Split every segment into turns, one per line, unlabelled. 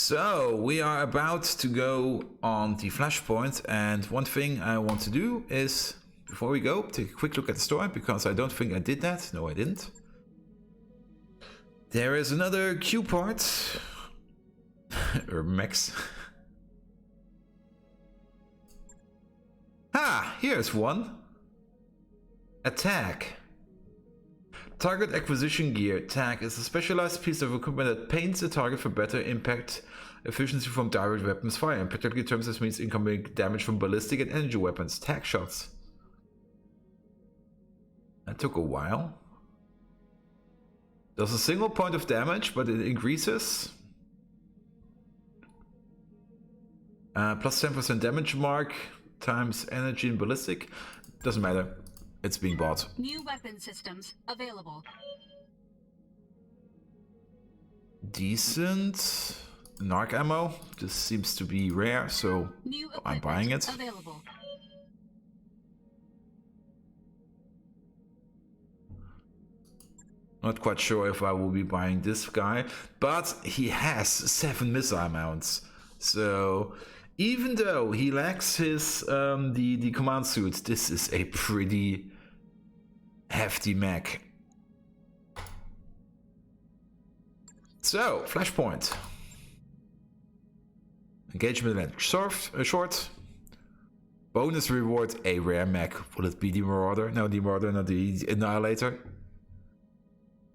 So we are about to go on the flashpoint, and one thing I want to do is, before we go, take a quick look at the store, because I don't think I did that. No, I didn't. There is another Q part. Or Max. Ah, here's one. Attack. Target acquisition gear. Tag is a specialized piece of equipment that paints a target for better impact efficiency from direct weapons fire. In particular terms, this means incoming damage from ballistic and energy weapons. Tag shots. That took a while. Does a single point of damage, but it increases. Plus 10% damage mark times energy and ballistic. Doesn't matter. It's being bought.
New weapon systems available.
Decent. Narc ammo. This seems to be rare, so I'm buying it.
Available.
Not quite sure if I will be buying this guy, but he has 7 missile mounts. So even though he lacks his the command suit, this is a pretty hefty mech. So, flashpoint. Engagement event short. Bonus reward, a rare mech. Will it be the Marauder? No, the Marauder, not the Annihilator.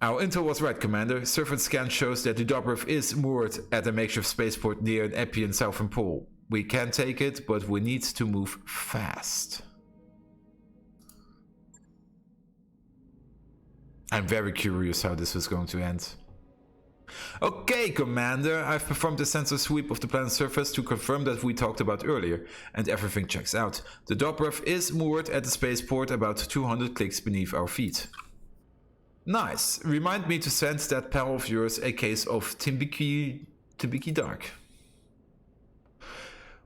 Our intel was right, Commander. Surface scan shows that the Dobrev is moored at a makeshift spaceport near an Epian southern pole. We can take it, but we need to move fast. I'm very curious how this is going to end. Okay, Commander, I've performed a sensor sweep of the planet's surface to confirm that we talked about earlier, and everything checks out. The Dobrev is moored at the spaceport about 200 clicks beneath our feet. Nice. Remind me to send that pal of yours a case of Timbiki Dark.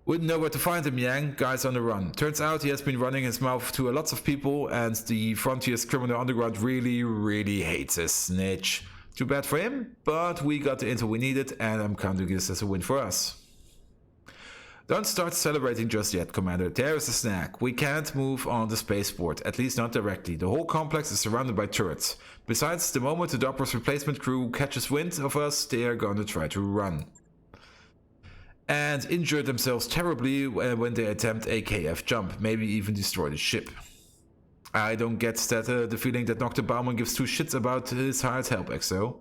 Wouldn't know where to find him, Yang. Guy's on the run. Turns out he has been running his mouth to lots of people, and the Frontier's criminal underground really hates a snitch. Too bad for him, but we got the intel we needed, and I'm counting this as a win for us. Don't start celebrating just yet, Commander. There is a snag. We can't move on the spaceport, at least not directly. The whole complex is surrounded by turrets. Besides, the moment the Dobber's replacement crew catches wind of us, they are going to try to run. And injure themselves terribly when they attempt a KF jump, maybe even destroy the ship. I don't get that the feeling that Dr. Bauman gives two shits about his hired help, XO.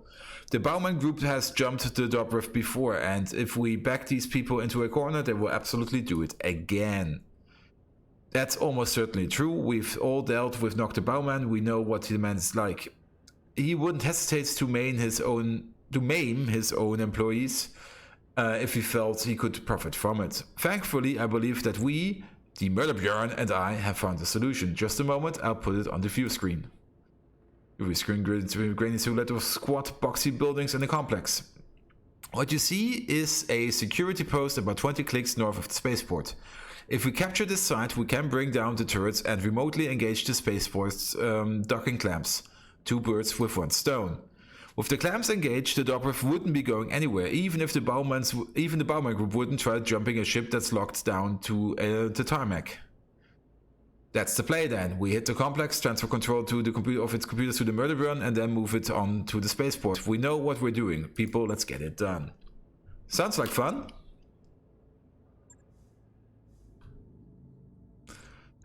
The Bauman group has jumped the Dobrev before, and if we back these people into a corner, they will absolutely do it again. That's almost certainly true. We've all dealt with Dr. Bauman. We know what the man is like. He wouldn't hesitate to maim his own employees if he felt he could profit from it. Thankfully, I believe that we, the Murder Bjorn, and I have found a solution. Just a moment, I'll put it on the view screen. View screen grainy silhouette of squat, boxy buildings in the complex. What you see is a security post about 20 clicks north of the spaceport. If we capture this site, we can bring down the turrets and remotely engage the spaceport's docking clamps. 2 birds with 1 stone. With the clamps engaged, the Dobrev wouldn't be going anywhere, even if the Bauman group wouldn't try jumping a ship that's locked down to the tarmac. That's the play then. We hit the complex, transfer control to the its computers to the murder run, and then move it on to the spaceport. We know what we're doing. People, let's get it done. Sounds like fun.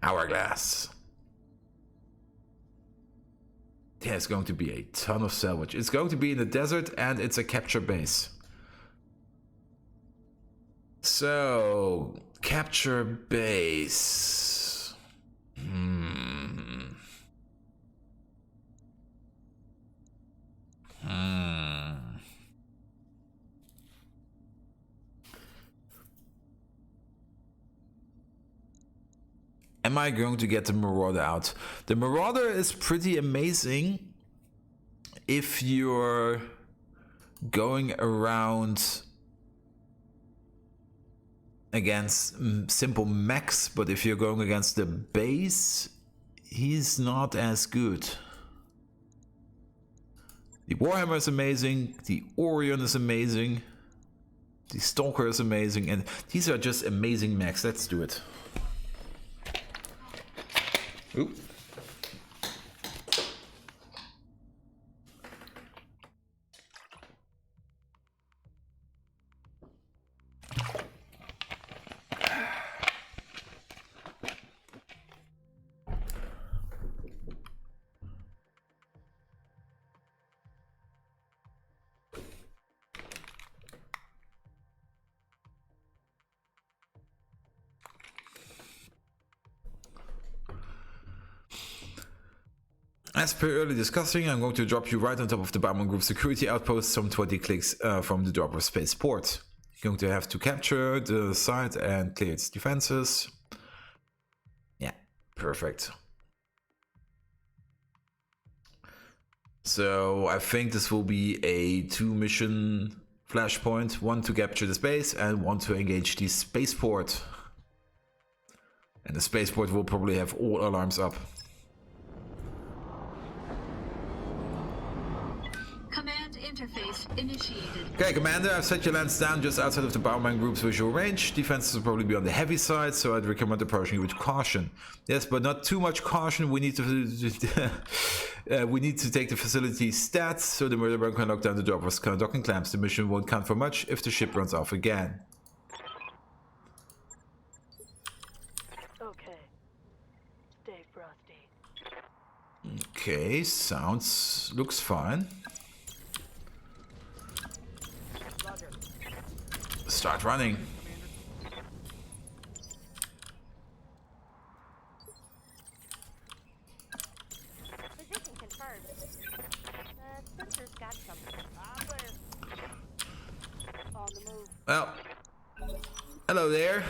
Hourglass. There's going to be a ton of salvage. It's going to be in the desert, and it's a capture base. So, capture base. Am I going to get the Marauder out? The Marauder is pretty amazing if you're going around against simple mechs, but if you're going against the base, he's not as good. The Warhammer is amazing, the Orion is amazing. The Stalker is amazing, and these are just amazing mechs. Let's do it. Oop. As per earlier discussing, I'm going to drop you right on top of the Bauman Group security outpost, some 20 clicks from the dropper spaceport. You're going to have to capture the site and clear its defenses. Yeah, perfect. So I think this will be a 2-mission flashpoint, one to capture the space and one to engage the spaceport. And the spaceport will probably have all alarms up.
Command interface initiated.
Okay, Commander, I've set your lance down just outside of the Bauman Group's visual range. Defenses will probably be on the heavy side, so I'd recommend approaching you with caution. Yes, but not too much caution. We need to take the facility stats, so the murderer can lock down the dropper's docking clamps. The mission won't count for much if the ship runs off again.
Okay. Stay frosty.
Okay, looks fine. Start running.
Position confirmed. Spencer's got something. On the move.
Well, hello there.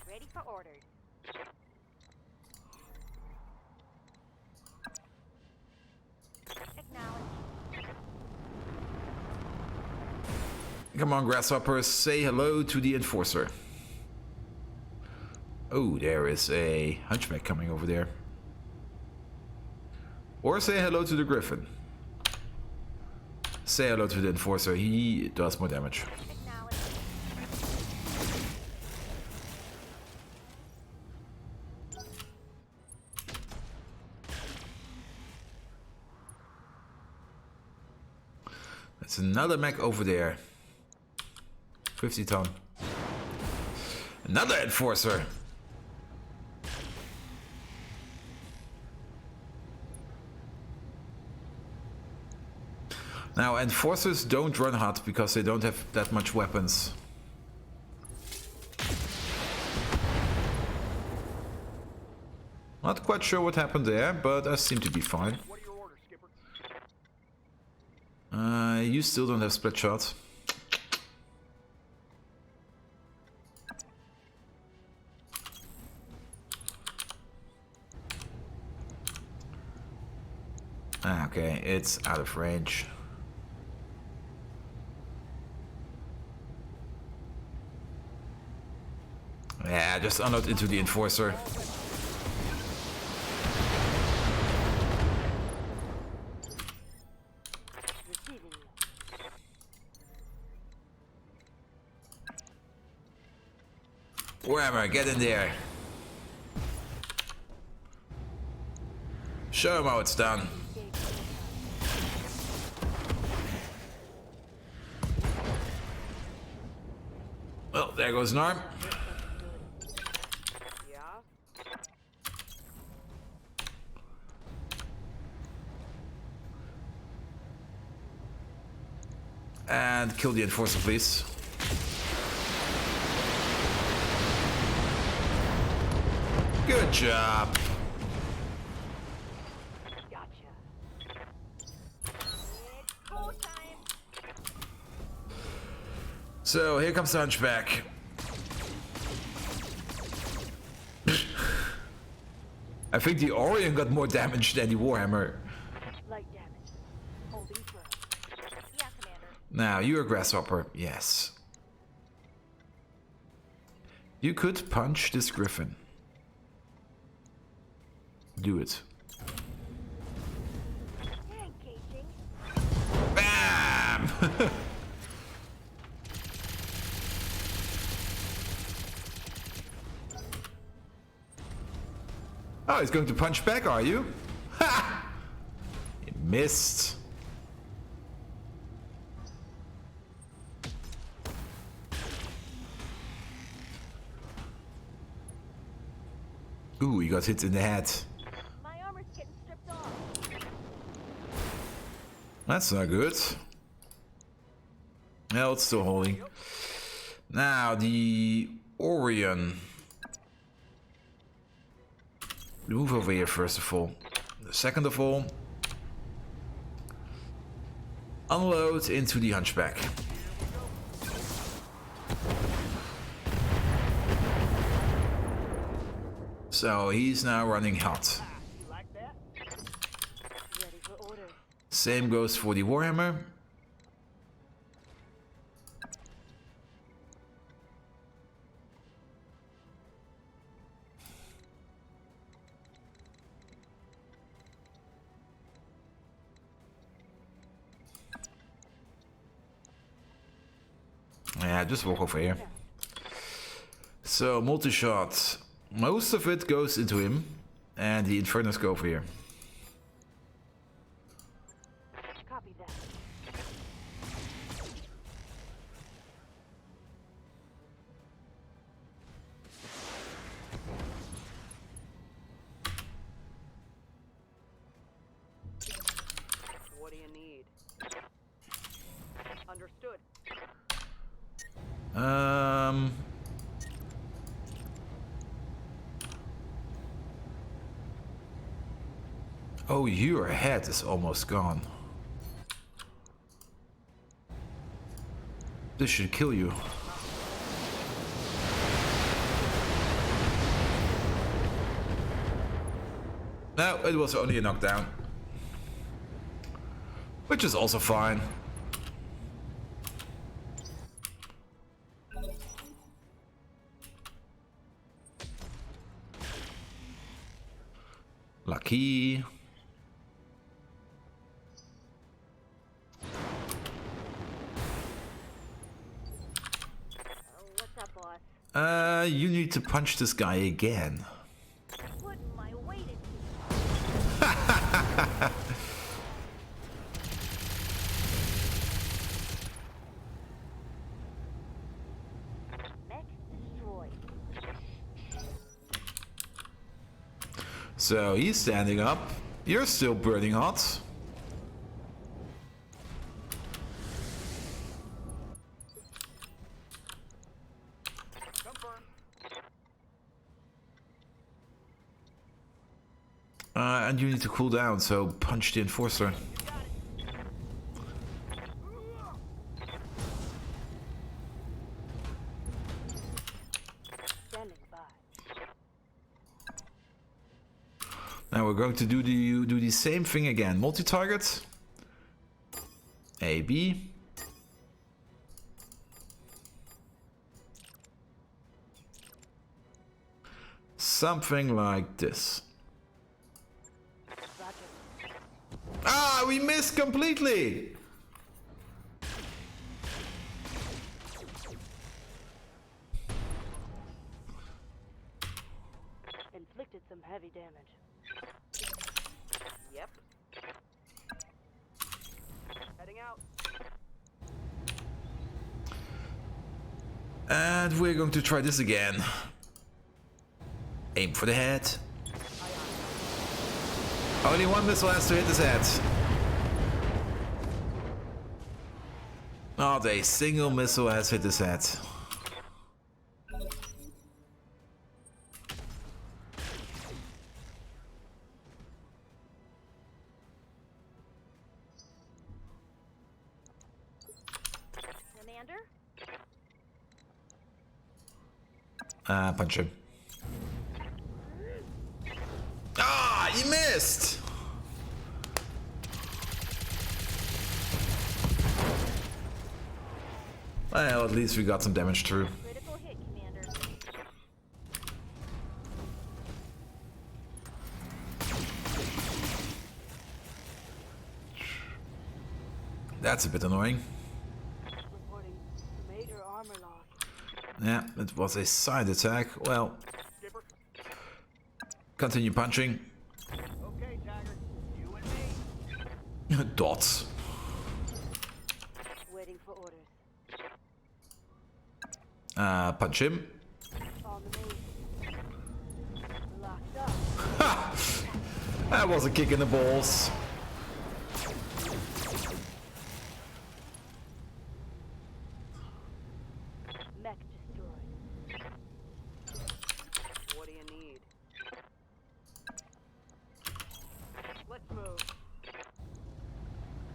Ready for orders. Acknowledge.
Come on, grasshoppers, say hello to the enforcer. Oh, there is a hunchback coming over there. Or say hello to the griffin. Say hello to the enforcer, he does more damage.
Acknowledge.
That's another mech over there. 50 ton. Another enforcer. Now, enforcers don't run hot because they don't have that much weapons. Not quite sure what happened there, but I seem to be fine.
What are your orders, Skipper?
You still don't have split shot. Okay, it's out of range. Yeah, just unload into the enforcer.
Receiving.
Warhammer, get in there. Show him how it's done. Well, there goes an arm.
Yeah.
And kill the enforcer, please. Good job.
Gotcha. It's go time.
So here comes the hunchback. I think the Orion got more damage than the Warhammer.
Light damage. Holding firm. Yeah, Commander.
Now, you're a grasshopper, yes. You could punch this griffin. Do it.
Engaging.
Bam! Oh, he's going to punch back, are you? Ha! He missed. Ooh, he got hit in the head.
My armor's getting stripped off.
That's not good. No, it's still holding. Now, the Orion. Move over here, first of all. Second of all, unload into the Hunchback. So he's now running hot.
You like that? Ready for order.
Same goes for the Warhammer. Yeah, just walk over here. So, multi-shot. Most of it goes into him. And the Infernos go over here.
Copy that. What do you need? Understood.
Oh, your head is almost gone. This should kill you. No, it was only a knockdown. Which is also fine. Lucky.
What's up, boss?
You need to punch this guy again.
Putting my weight in. Mech destroyed.
So he's standing up. You're still burning hot. And you need to cool down, so punch the Enforcer.
Standing by.
Now we're going to do the same thing again. Multi-target. A, B. Something like this. Ah, we missed completely!
Inflicted some heavy damage. Yep. Heading out.
And we're going to try this again. Aim for the head. Only one missile has to hit his head. Not a single missile has hit his head.
Commander?
Punch him. Ah, he missed! Well, at least we got some damage through.
Critical hit, Commander.
That's a bit annoying. Yeah, it was a side attack. Well, continue punching.
Okay, Tiger. You and me.
Dots.
Waiting for orders.
Punch him.
On the move. Locked up.
Ha! That was a kick in the balls.
Mech destroyed. What do you need? Let's move.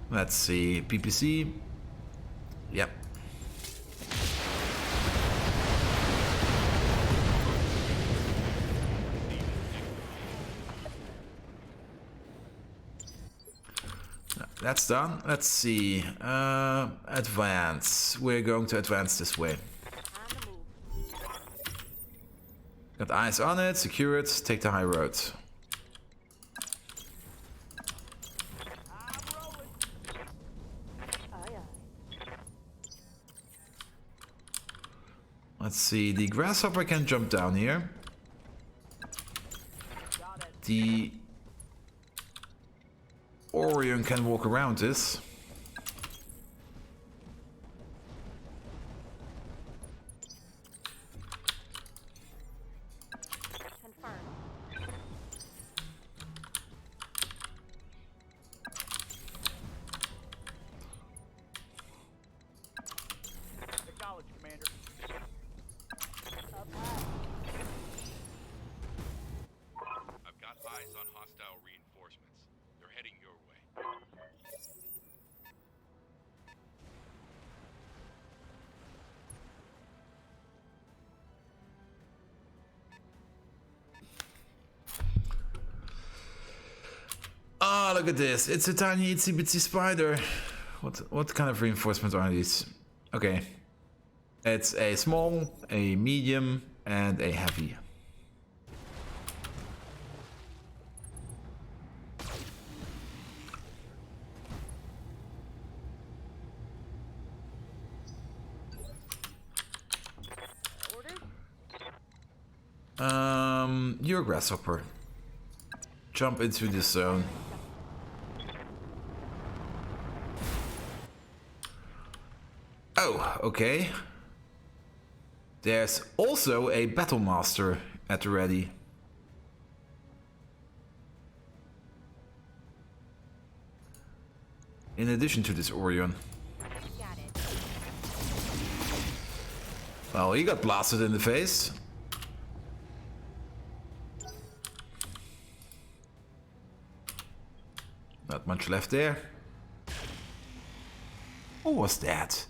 Let's see. PPC. Yep. That's done. Let's see. Advance. We're going to advance this way.
On the move.
Got eyes on it. Secure it. Take the high road.
I'm rolling. Aye, aye.
Let's see. The grasshopper can jump down here.
Got it.
The Orion can walk around this.
Confirmed. Acknowledge, Commander. Up high.
I've got eyes on hostile reinforcements. They're heading your way.
Ah, look at this. It's a tiny itsy bitsy spider. What kind of reinforcements are these? Okay. It's a small, a medium, and a heavy.
Orders?
You're a grasshopper. Jump into this zone. Oh, okay. There's also a battle master at the ready. In addition to this Orion.
Got it.
Well, he got blasted in the face. Not much left there. What was that?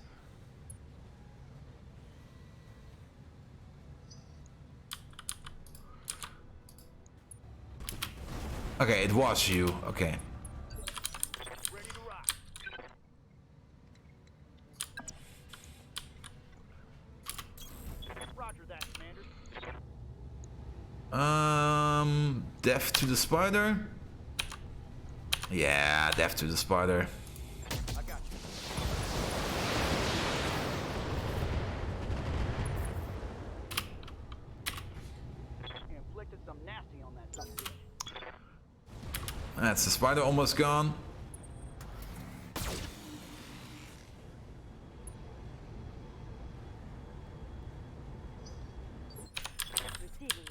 Okay, it was you. Okay.
Ready to rock. Roger that, Commander.
Death to the spider. Yeah, death to the spider.
I got you. Inflicted some nasty on that son of a bitch.
That's the spider almost gone.
Receiving.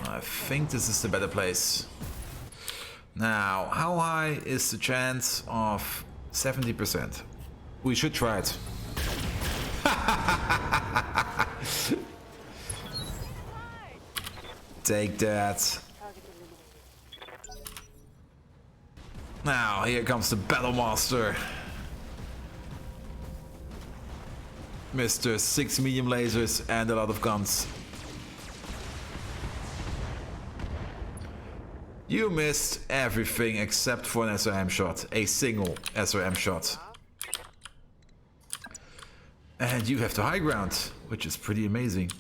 I think this is the better place. Now, how high is the chance of 70%? We should try it. Take that.
Target eliminated.
Now, here comes the Battle Master. Mr. 6 medium lasers and a lot of guns. You missed everything except for an SRM shot. A single SRM shot. And you have the high ground, which is pretty amazing.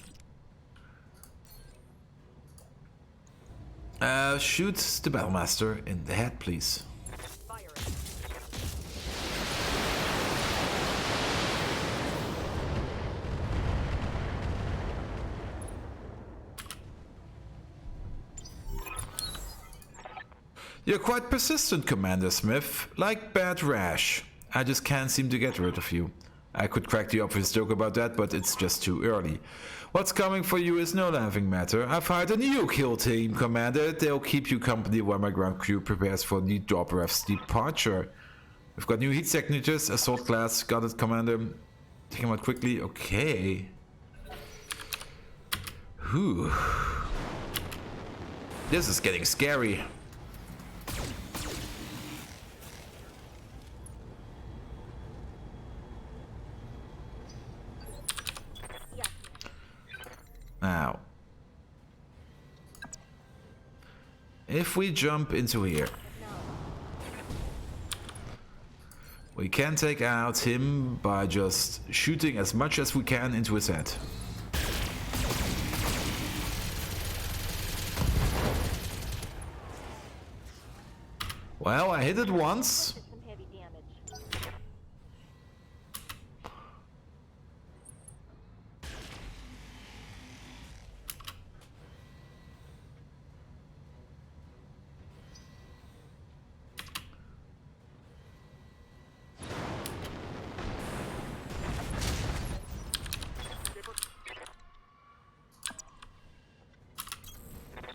Shoot the Battlemaster in the head, please.
Fire it.
You're quite persistent, Commander Smith. Like bad rash. I just can't seem to get rid of you. I could crack the obvious joke about that, but it's just too early. What's coming for you is no laughing matter. I've hired a new kill team, Commander. They'll keep you company while my ground crew prepares for the Dobrev's departure. We've got new heat signatures, assault class. Got it, Commander. Take them out quickly. Okay. Whew. This is getting scary. Now, if we jump into here, we can take out him by just shooting as much as we can into his head. Well, I hit it once.
Some heavy damage.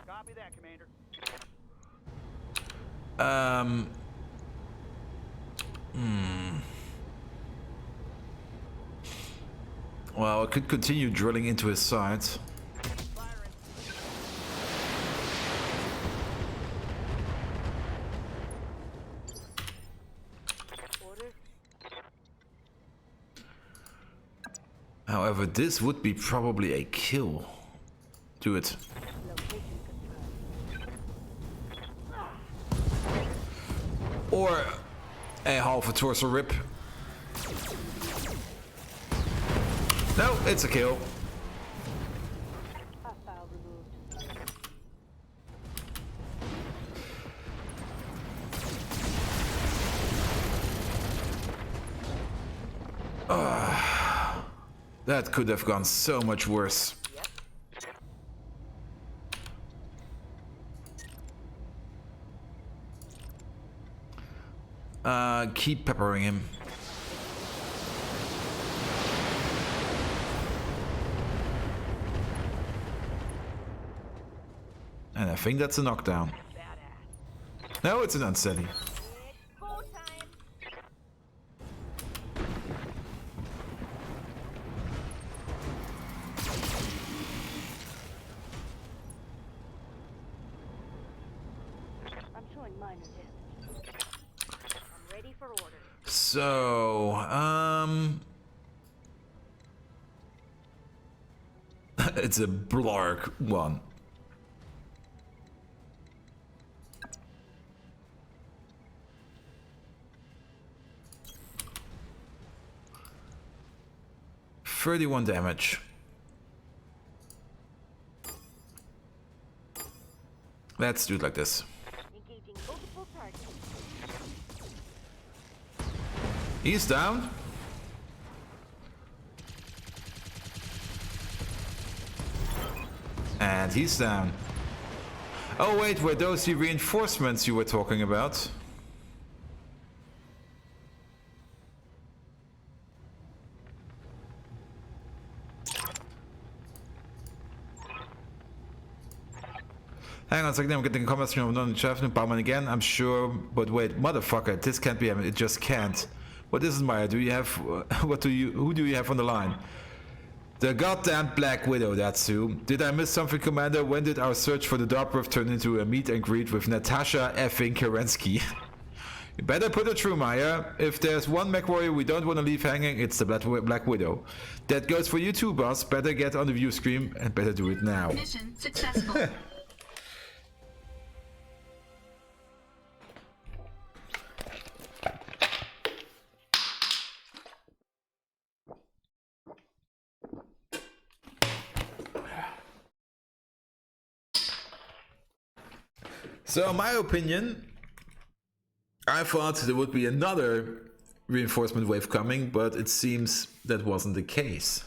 Copy that, Commander.
Well, I could continue drilling into his side.
Firing.
Order.
However, this would be probably a kill. Do it.
Location confirmed.
Or a half a torso rip. No, it's a kill.
Hostile removed.
That could have gone so much worse. Keep peppering him. And I think that's a knockdown.
Badass.
No, it's an unsteady.
It's go time. I'm showing minor damage. I'm ready for orders.
So, it's a Blark one. $31 damage. Let's do it like this.
Engaging multiple targets.
He's down. And he's down. Oh wait, were those the reinforcements you were talking about? Hang on a second, I'm getting a comment from non-Chefman Bauman again, I'm sure, but wait, motherfucker, this can't be him, it just can't. What is it, Maya? Do you have, who do you have on the line? The goddamn Black Widow, that's who. Did I miss something, Commander? When did our search for the Dobrev turn into a meet and greet with Natasha effing Kerensky? You better put it through, Maya. If there's one mech warrior we don't want to leave hanging, it's the Black Widow. That goes for you too, boss. Better get on the view screen and better do it now.
Mission successful.
So, my opinion, I thought there would be another reinforcement wave coming, but it seems that wasn't the case.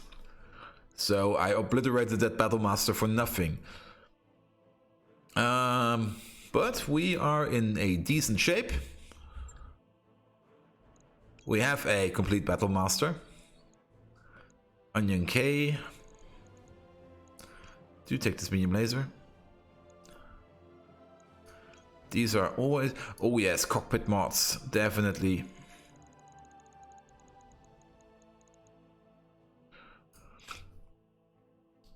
So I obliterated that Battlemaster for nothing. But we are in a decent shape. We have a complete Battlemaster. Onion K. Do take this medium laser. These are always... Oh yes, cockpit mods, definitely.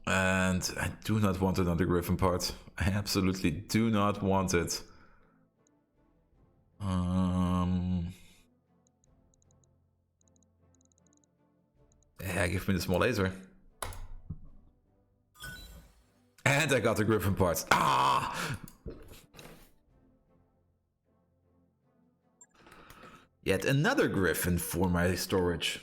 And I do not want another Griffin part. I absolutely do not want it. Yeah, give me the small laser. And I got the Griffin parts. Ah! Yet another Griffin for my storage.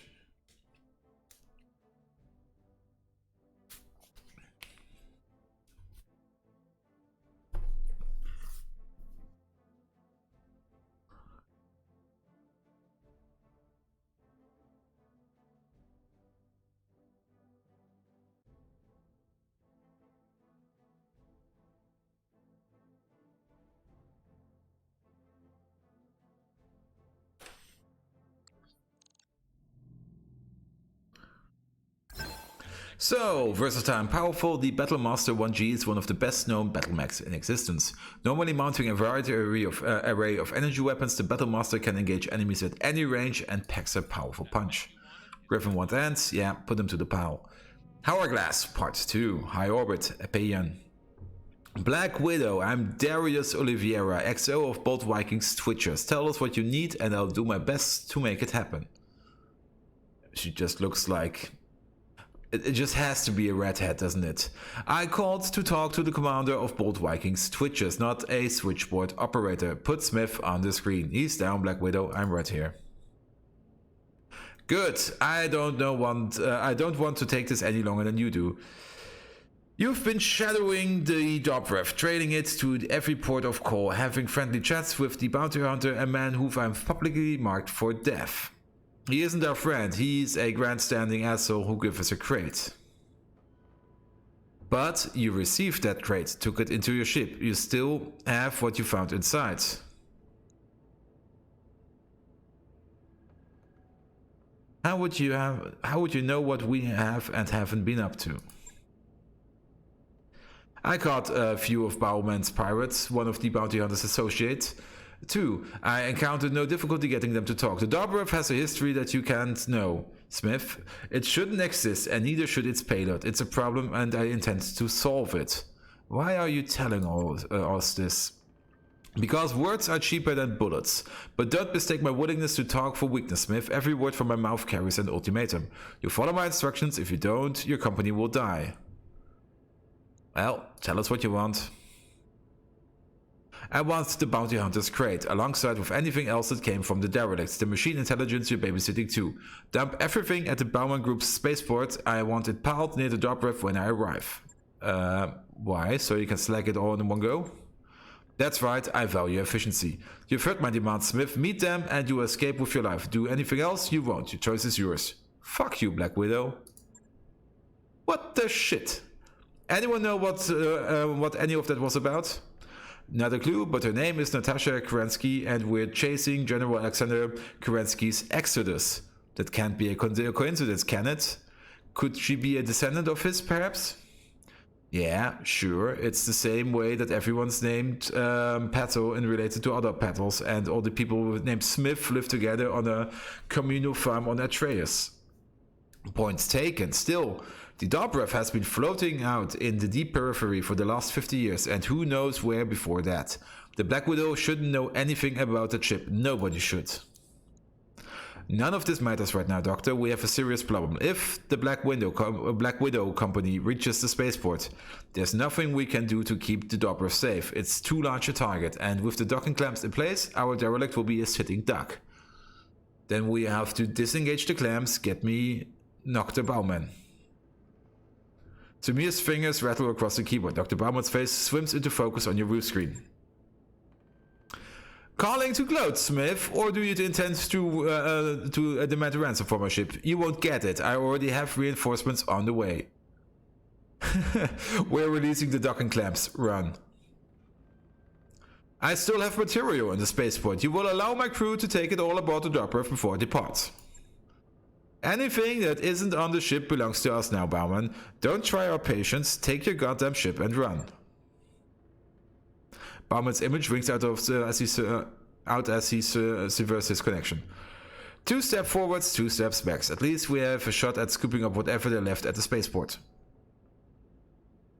So, versatile and powerful, the Battlemaster 1G is one of the best known battle mechs in existence. Normally mounting a variety array of energy weapons, the Battlemaster can engage enemies at any range and packs a powerful punch. Griffin want ends? Yeah, put them to the pile. Hourglass, Part 2, High Orbit, Apian. Black Widow, I'm Darius Oliveira, XO of Bolt Vikings Twitchers. Tell us what you need and I'll do my best to make it happen. She just looks like... It just has to be a redhead, doesn't it? I called to talk to the commander of Bolt Vikings Twitchers, not a switchboard operator. Put Smith on the screen. He's down, Black Widow. I'm right here. Good. I don't want to take this any longer than you do. You've been shadowing the Dobrev, training it to every port of call, having friendly chats with the bounty hunter, a man who I've publicly marked for death. He isn't our friend, he's a grandstanding asshole who gives us a crate. But you received that crate, took it into your ship. You still have what you found inside. How would you know what we have and haven't been up to? I caught a few of Bowman's pirates, one of the bounty hunter's associates. 2. I encountered no difficulty getting them to talk. The Dobrev has a history that you can't know, Smith. It shouldn't exist, and neither should its payload. It's a problem, and I intend to solve it. Why are you telling us this? Because words are cheaper than bullets. But don't mistake my willingness to talk for weakness, Smith. Every word from my mouth carries an ultimatum. You follow my instructions. If you don't, your company will die. Well, tell us what you want. I want the bounty hunter's crate, alongside with anything else that came from the derelicts, the machine intelligence you're babysitting too. Dump everything at the Bauman Group's spaceport. I want it piled near the Dobrev when I arrive. Why? So you can select it all in one go? That's right, I value efficiency. You've heard my demands, Smith. Meet them and you escape with your life. Do anything else, you won't. Your choice is yours. Fuck you, Black Widow. What the shit? Anyone know what any of that was about? Not a clue, but her name is Natasha Kerensky, and we're chasing General Alexander Kerensky's exodus. That can't be a coincidence, can it? Could she be a descendant of his, perhaps? Yeah, sure. It's the same way that everyone's named Patel and related to other Patels, and all the people named Smith live together on a communal farm on Atreus. Points taken. Still, the Dobrev has been floating out in the deep periphery for the last 50 years, and who knows where before that. The Black Widow shouldn't know anything about the ship. Nobody should. None of this matters right now, Doctor. We have a serious problem. If the Black Widow company reaches the spaceport, there's nothing we can do to keep the Dobrev safe. It's too large a target, and with the docking clamps in place, our derelict will be a sitting duck. Then we have to disengage the clamps, get me Dr. Bauman. Samir's fingers rattle across the keyboard. Dr. Bauman's face swims into focus on your roof screen. Calling to Clothesmith, or do you intend to demand a ransom for my ship? You won't get it. I already have reinforcements on the way. We're releasing the docking clamps. Run. I still have material in the spaceport. You will allow my crew to take it all aboard the dropper before it departs. Anything that isn't on the ship belongs to us now, Bauman. Don't try our patience. Take your goddamn ship and run. Bauman's image winks out as he severs his connection. 2 steps forwards, 2 steps back. At least we have a shot at scooping up whatever they left at the spaceport.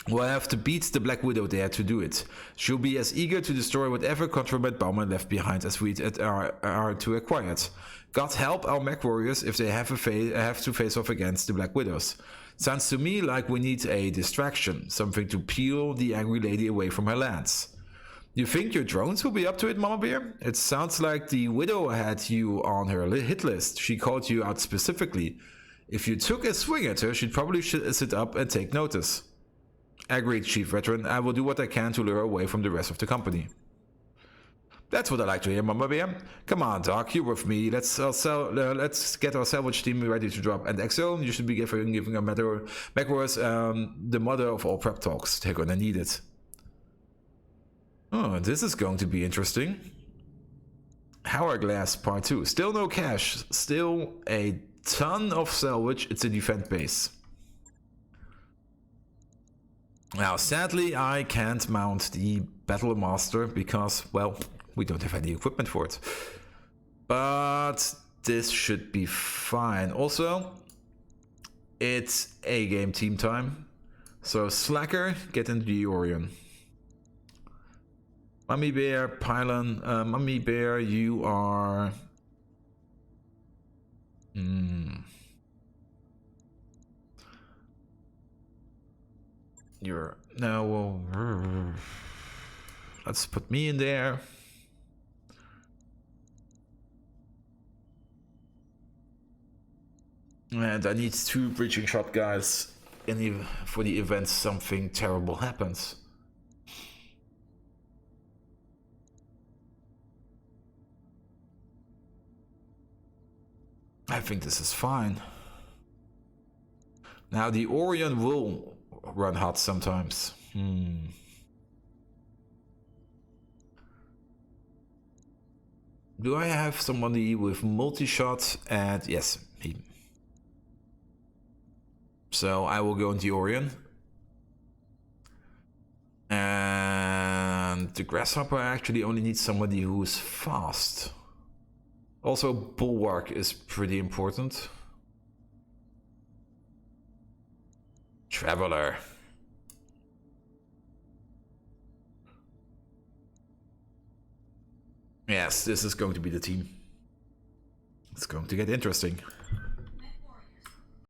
We'll have to beat the Black Widow there to do it. She'll be as eager to destroy whatever contraband Bauman left behind as we are to acquire it. God help our mech warriors if they have to face off against the Black Widows. Sounds to me like we need a distraction, something to peel the angry lady away from her lands. You think your drones will be up to it, Mama Bear? It sounds like the Widow had you on her hit list. She called you out specifically. If you took a swing at her, she'd probably sit up and take notice. Agreed, Chief Veteran. I will do what I can to lure her away from the rest of the company. That's what I like to hear, Mama Bear. Come on, Doc, you're with me. Let's get our salvage team ready to drop. And XO, you should be giving our mech warriors the mother of all prep talks. They're gonna need it. Oh, this is going to be interesting. Hourglass Part 2. Still no cash. Still a ton of salvage. It's a defense base. Now, sadly, I can't mount the Battle Master because, well, we don't have any equipment for it. But this should be fine. Also, it's A-game team time. So, Slacker, get into the Orion. Mummy Bear, Pylon, Mummy Bear, you are... You're... No, well... Let's put me in there. And I need 2 breaching shot guys for the event something terrible happens. I think this is fine. Now the Orion will run hot sometimes. Do I have somebody with multi-shot? And yes, me. So I will go into the Orion. And the Grasshopper actually only needs somebody who's fast. Also, Bulwark is pretty important. Traveler. Yes, this is going to be the team. It's going to get interesting.